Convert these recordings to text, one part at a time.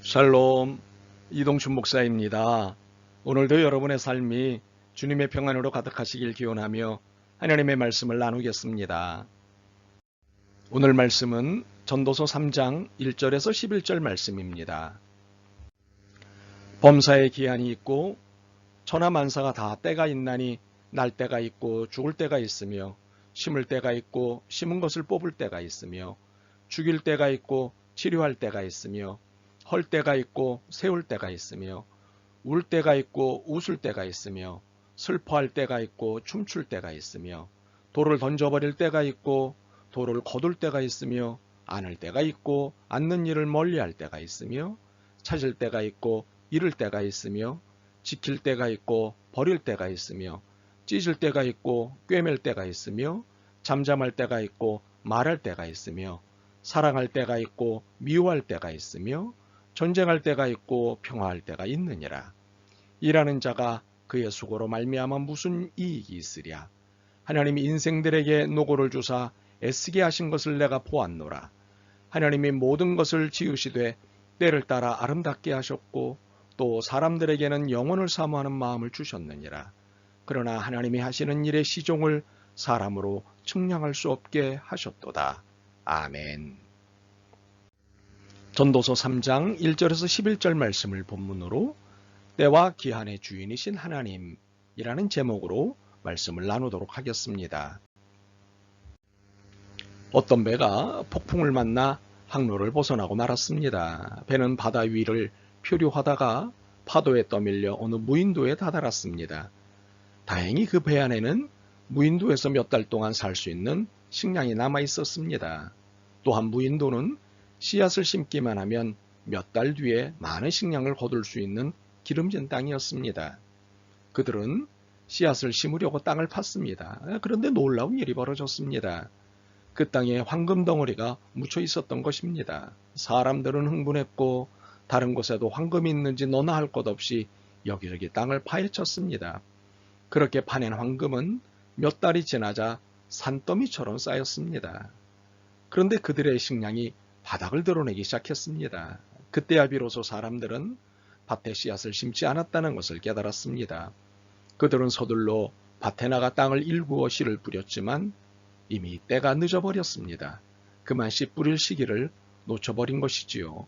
샬롬, 이동춘 목사입니다. 오늘도 여러분의 삶이 주님의 평안으로 가득하시길 기원하며 하나님의 말씀을 나누겠습니다. 오늘 말씀은 전도서 3장 1절에서 11절 말씀입니다. 범사에 기한이 있고 천하만사가 다 때가 있나니 날 때가 있고 죽을 때가 있으며 심을 때가 있고 심은 것을 뽑을 때가 있으며 죽일 때가 있고 치료할 때가 있으며 헐 때가 있고 세울 때가 있으며 울 때가 있고 웃을 때가 있으며 슬퍼할 때가 있고 춤출 때가 있으며 돌을 던져버릴 때가 있고 돌을 거둘 때가 있으며 안을 때가 있고 앉는 일을 멀리할 때가 있으며 찾을 때가 있고 잃을 때가 있으며 지킬 때가 있고 버릴 때가 있으며 찢을 때가 있고 꿰맬 때가 있으며 잠잠할 때가 있고 말할 때가 있으며 사랑할 때가 있고 미워할 때가 있으며 전쟁할 때가 있고 평화할 때가 있느니라. 일하는 자가 그의 수고로 말미암아 무슨 이익이 있으랴. 하나님이 인생들에게 노고를 주사 애쓰게 하신 것을 내가 보았노라. 하나님이 모든 것을 지으시되 때를 따라 아름답게 하셨고 또 사람들에게는 영원을 사모하는 마음을 주셨느니라. 그러나 하나님이 하시는 일의 시종을 사람으로 측량할 수 없게 하셨도다. 아멘. 전도서 3장 1절에서 11절 말씀을 본문으로 때와 기한의 주인이신 하나님이라는 제목으로 말씀을 나누도록 하겠습니다. 어떤 배가 폭풍을 만나 항로를 벗어나고 말았습니다. 배는 바다 위를 표류하다가 파도에 떠밀려 어느 무인도에 다다랐습니다. 다행히 그 배 안에는 무인도에서 몇 달 동안 살 수 있는 식량이 남아 있었습니다. 또한 무인도는 씨앗을 심기만 하면 몇 달 뒤에 많은 식량을 거둘 수 있는 기름진 땅이었습니다. 그들은 씨앗을 심으려고 땅을 팠습니다. 그런데 놀라운 일이 벌어졌습니다. 그 땅에 황금 덩어리가 묻혀 있었던 것입니다. 사람들은 흥분했고 다른 곳에도 황금이 있는지 너나 할 것 없이 여기저기 땅을 파헤쳤습니다. 그렇게 파낸 황금은 몇 달이 지나자 산더미처럼 쌓였습니다. 그런데 그들의 식량이 바닥을 드러내기 시작했습니다. 그때야 비로소 사람들은 밭에 씨앗을 심지 않았다는 것을 깨달았습니다. 그들은 서둘러 밭에 나가 땅을 일구어 씨를 뿌렸지만 이미 때가 늦어버렸습니다. 그만 씨 뿌릴 시기를 놓쳐버린 것이지요.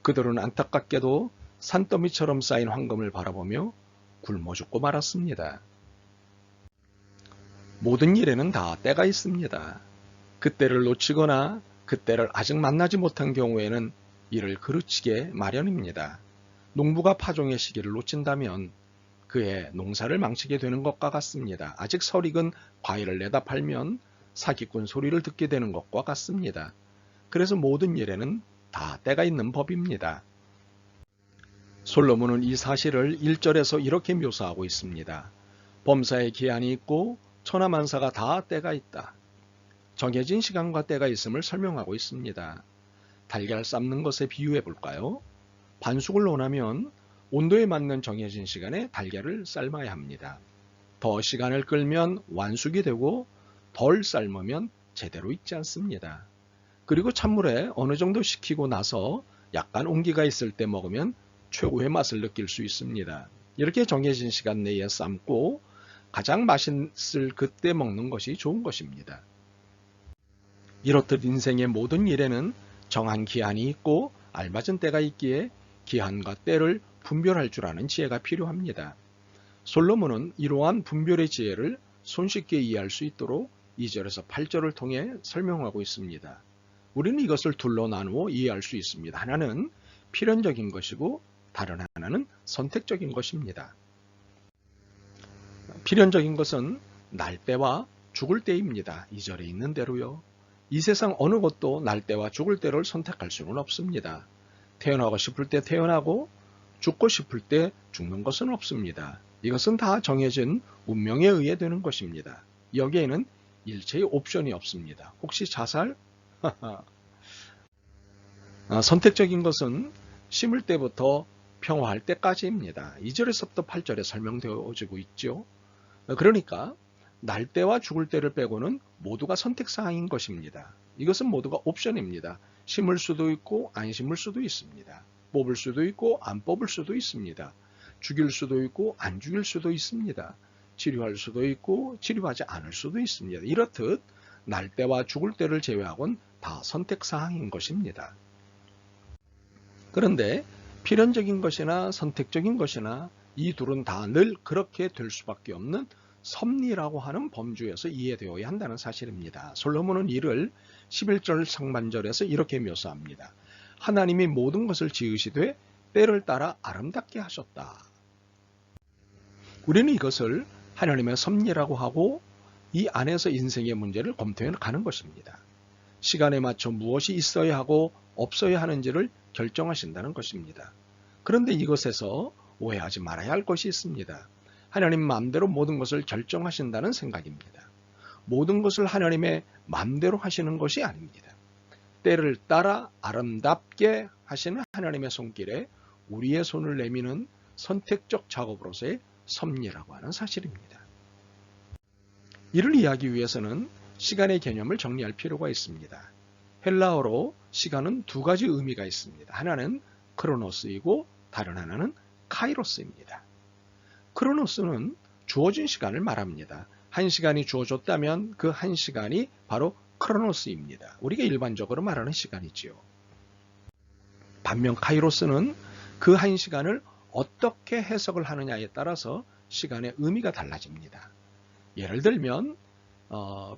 그들은 안타깝게도 산더미처럼 쌓인 황금을 바라보며 굶어 죽고 말았습니다. 모든 일에는 다 때가 있습니다. 그때를 놓치거나 그때를 아직 만나지 못한 경우에는 이를 그르치게 마련입니다. 농부가 파종의 시기를 놓친다면 그의 농사를 망치게 되는 것과 같습니다. 아직 설익은 과일을 내다 팔면 사기꾼 소리를 듣게 되는 것과 같습니다. 그래서 모든 일에는 다 때가 있는 법입니다. 솔로몬은 이 사실을 1절에서 이렇게 묘사하고 있습니다. 범사에 기한이 있고 천하만사가 다 때가 있다. 정해진 시간과 때가 있음을 설명하고 있습니다. 달걀 삶는 것에 비유해 볼까요? 반숙을 원하면 온도에 맞는 정해진 시간에 달걀을 삶아야 합니다. 더 시간을 끌면 완숙이 되고 덜 삶으면 제대로 익지 않습니다. 그리고 찬물에 어느 정도 식히고 나서 약간 온기가 있을 때 먹으면 최고의 맛을 느낄 수 있습니다. 이렇게 정해진 시간 내에 삶고 가장 맛있을 그때 먹는 것이 좋은 것입니다. 이렇듯 인생의 모든 일에는 정한 기한이 있고 알맞은 때가 있기에 기한과 때를 분별할 줄 아는 지혜가 필요합니다. 솔로몬은 이러한 분별의 지혜를 손쉽게 이해할 수 있도록 2절에서 8절을 통해 설명하고 있습니다. 우리는 이것을 둘로 나누어 이해할 수 있습니다. 하나는 필연적인 것이고 다른 하나는 선택적인 것입니다. 필연적인 것은 날 때와 죽을 때입니다. 2절에 있는 대로요. 이 세상 어느 것도 날 때와 죽을 때를 선택할 수는 없습니다. 태어나고 싶을 때 태어나고 죽고 싶을 때 죽는 것은 없습니다. 이것은 다 정해진 운명에 의해 되는 것입니다. 여기에는 일체의 옵션이 없습니다. 혹시 자살? 선택적인 것은 심을 때부터 평화할 때까지입니다. 2절에서부터 8절에 설명되어지고 있죠. 그러니까 날 때와 죽을 때를 빼고는 모두가 선택사항인 것입니다. 이것은 모두가 옵션입니다. 심을 수도 있고 안 심을 수도 있습니다. 뽑을 수도 있고 안 뽑을 수도 있습니다. 죽일 수도 있고 안 죽일 수도 있습니다. 치료할 수도 있고 치료하지 않을 수도 있습니다. 이렇듯 날 때와 죽을 때를 제외하고는 다 선택사항인 것입니다. 그런데 필연적인 것이나 선택적인 것이나 이 둘은 다 늘 그렇게 될 수밖에 없는 섭리라고 하는 범주에서 이해되어야 한다는 사실입니다. 솔로몬은 이를 11절 상반절에서 이렇게 묘사합니다. 하나님이 모든 것을 지으시되 때를 따라 아름답게 하셨다. 우리는 이것을 하나님의 섭리라고 하고 이 안에서 인생의 문제를 검토해 가는 것입니다. 시간에 맞춰 무엇이 있어야 하고 없어야 하는지를 결정하신다는 것입니다. 그런데 이것에서 오해하지 말아야 할 것이 있습니다. 하나님 마음대로 모든 것을 결정하신다는 생각입니다. 모든 것을 하나님의 마음대로 하시는 것이 아닙니다. 때를 따라 아름답게 하시는 하나님의 손길에 우리의 손을 내미는 선택적 작업으로서의 섭리라고 하는 사실입니다. 이를 이해하기 위해서는 시간의 개념을 정리할 필요가 있습니다. 헬라어로 시간은 두 가지 의미가 있습니다. 하나는 크로노스이고 다른 하나는 카이로스입니다. 크로노스는 주어진 시간을 말합니다. 한 시간이 주어졌다면 그 한 시간이 바로 크로노스입니다. 우리가 일반적으로 말하는 시간이지요. 반면 카이로스는 그 한 시간을 어떻게 해석을 하느냐에 따라서 시간의 의미가 달라집니다. 예를 들면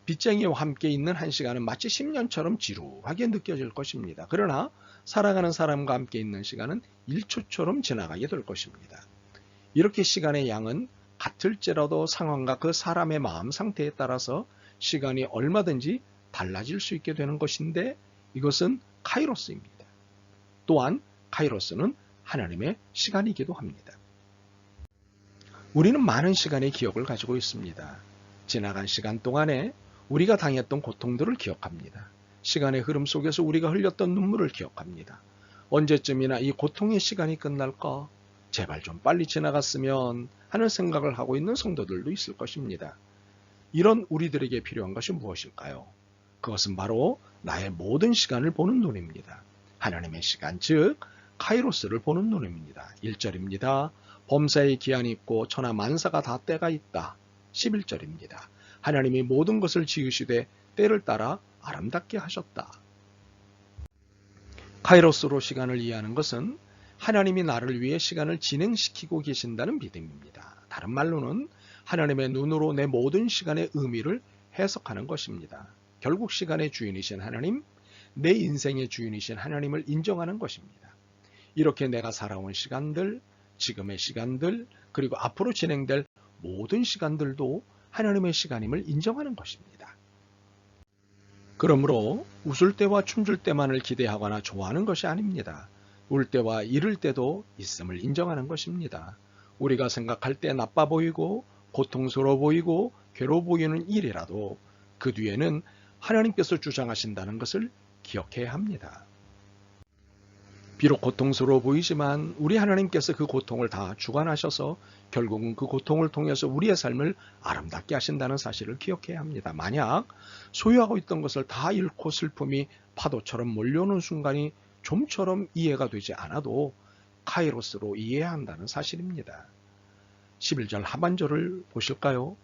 빚쟁이와 함께 있는 한 시간은 마치 10년처럼 지루하게 느껴질 것입니다. 그러나 살아가는 사람과 함께 있는 시간은 1초처럼 지나가게 될 것입니다. 이렇게 시간의 양은 같을지라도 상황과 그 사람의 마음 상태에 따라서 시간이 얼마든지 달라질 수 있게 되는 것인데 이것은 카이로스입니다. 또한 카이로스는 하나님의 시간이기도 합니다. 우리는 많은 시간의 기억을 가지고 있습니다. 지나간 시간 동안에 우리가 당했던 고통들을 기억합니다. 시간의 흐름 속에서 우리가 흘렸던 눈물을 기억합니다. 언제쯤이나 이 고통의 시간이 끝날까? 제발 좀 빨리 지나갔으면 하는 생각을 하고 있는 성도들도 있을 것입니다. 이런 우리들에게 필요한 것이 무엇일까요? 그것은 바로 나의 모든 시간을 보는 눈입니다. 하나님의 시간, 즉 카이로스를 보는 눈입니다. 1절입니다. 범사의 기한이 있고 천하 만사가 다 때가 있다. 11절입니다. 하나님이 모든 것을 지으시되 때를 따라 아름답게 하셨다. 카이로스로 시간을 이해하는 것은 하나님이 나를 위해 시간을 진행시키고 계신다는 믿음입니다. 다른 말로는 하나님의 눈으로 내 모든 시간의 의미를 해석하는 것입니다. 결국 시간의 주인이신 하나님, 내 인생의 주인이신 하나님을 인정하는 것입니다. 이렇게 내가 살아온 시간들, 지금의 시간들, 그리고 앞으로 진행될 모든 시간들도 하나님의 시간임을 인정하는 것입니다. 그러므로 웃을 때와 춤출 때만을 기대하거나 좋아하는 것이 아닙니다. 울 때와 이를 때도 있음을 인정하는 것입니다. 우리가 생각할 때 나빠 보이고 고통스러워 보이고 괴로워 보이는 일이라도 그 뒤에는 하나님께서 주장하신다는 것을 기억해야 합니다. 비록 고통스러워 보이지만 우리 하나님께서 그 고통을 다 주관하셔서 결국은 그 고통을 통해서 우리의 삶을 아름답게 하신다는 사실을 기억해야 합니다. 만약 소유하고 있던 것을 다 잃고 슬픔이 파도처럼 몰려오는 순간이 좀처럼 이해가 되지 않아도 카이로스로 이해해야 한다는 사실입니다. 11절 하반절을 보실까요?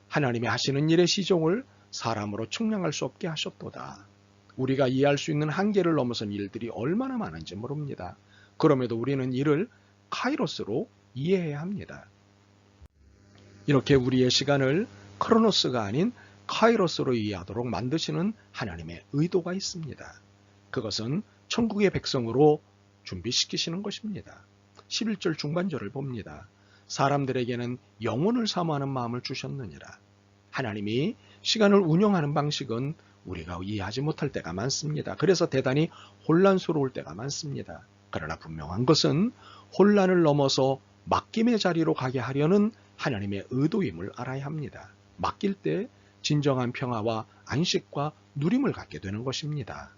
하나님이 하시는 일의 시종을 사람으로 측량할 수 없게 하셨도다. 우리가 이해할 수 있는 한계를 넘어선 일들이 얼마나 많은지 모릅니다. 그럼에도 우리는 이를 카이로스로 이해해야 합니다. 이렇게 우리의 시간을 크로노스가 아닌 카이로스로 이해하도록 만드시는 하나님의 의도가 있습니다. 그것은 천국의 백성으로 준비시키시는 것입니다. 11절 중반절을 봅니다. 사람들에게는 영혼을 사모하는 마음을 주셨느니라. 하나님이 시간을 운영하는 방식은 우리가 이해하지 못할 때가 많습니다. 그래서 대단히 혼란스러울 때가 많습니다. 그러나 분명한 것은 혼란을 넘어서 맡김의 자리로 가게 하려는 하나님의 의도임을 알아야 합니다. 맡길 때 진정한 평화와 안식과 누림을 갖게 되는 것입니다.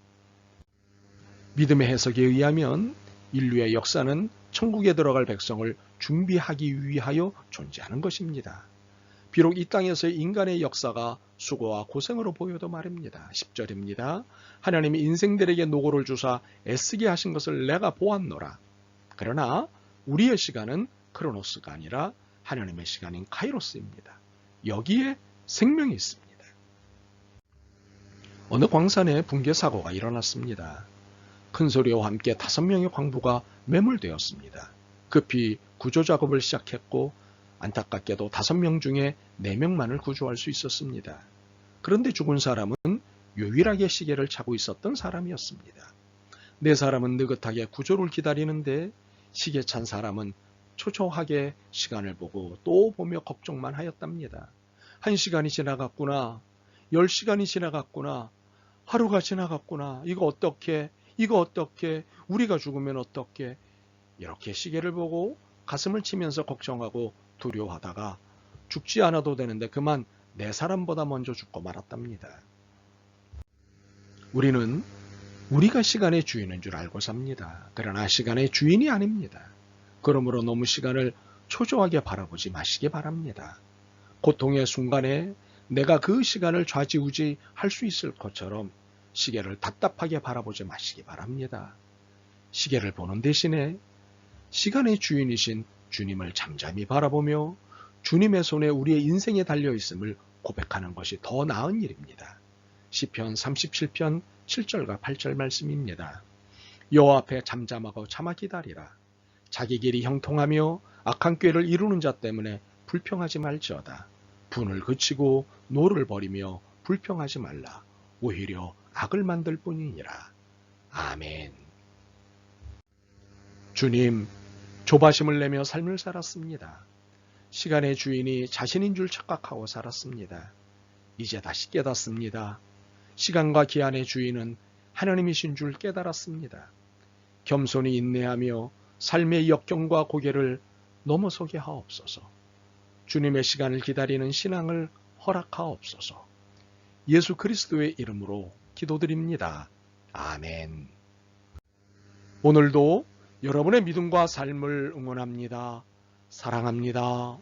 믿음의 해석에 의하면 인류의 역사는 천국에 들어갈 백성을 준비하기 위하여 존재하는 것입니다. 비록 이 땅에서의 인간의 역사가 수고와 고생으로 보여도 말입니다. 10절입니다. 하나님이 인생들에게 노고를 주사 애쓰게 하신 것을 내가 보았노라. 그러나 우리의 시간은 크로노스가 아니라 하나님의 시간인 카이로스입니다. 여기에 생명이 있습니다. 어느 광산에 붕괴 사고가 일어났습니다. 큰 소리와 함께 5명의 광부가 매몰되었습니다. 급히 구조 작업을 시작했고 안타깝게도 5명 중에 4명만을 구조할 수 있었습니다. 그런데 죽은 사람은 유일하게 시계를 차고 있었던 사람이었습니다. 4사람은 느긋하게 구조를 기다리는데 시계 찬 사람은 초조하게 시간을 보고 또 보며 걱정만 하였답니다. 1시간이 지나갔구나. 10시간이 지나갔구나. 하루가 지나갔구나. 이거 어떻게? 우리가 죽으면 어떻게? 이렇게 시계를 보고 가슴을 치면서 걱정하고 두려워하다가 죽지 않아도 되는데 그만 4사람보다 먼저 죽고 말았답니다. 우리는 우리가 시간의 주인인 줄 알고 삽니다. 그러나 시간의 주인이 아닙니다. 그러므로 너무 시간을 초조하게 바라보지 마시기 바랍니다. 고통의 순간에 내가 그 시간을 좌지우지할 수 있을 것처럼 시계를 답답하게 바라보지 마시기 바랍니다. 시계를 보는 대신에 시간의 주인이신 주님을 잠잠히 바라보며 주님의 손에 우리의 인생에 달려있음을 고백하는 것이 더 나은 일입니다. 시편 37편 7절과 8절 말씀입니다. 여호와 앞에 잠잠하고 참아 기다리라. 자기 길이 형통하며 악한 꾀를 이루는 자 때문에 불평하지 말지어다. 분을 그치고 노를 버리며 불평하지 말라. 오히려 악을 만들 뿐이니라. 아멘. 주님, 조바심을 내며 삶을 살았습니다. 시간의 주인이 자신인 줄 착각하고 살았습니다. 이제 다시 깨닫습니다. 시간과 기한의 주인은 하나님이신 줄 깨달았습니다. 겸손히 인내하며 삶의 역경과 고개를 넘어서게 하옵소서. 주님의 시간을 기다리는 신앙을 허락하옵소서. 예수 그리스도의 이름으로 기도드립니다. 아멘. 오늘도 여러분의 믿음과 삶을 응원합니다. 사랑합니다.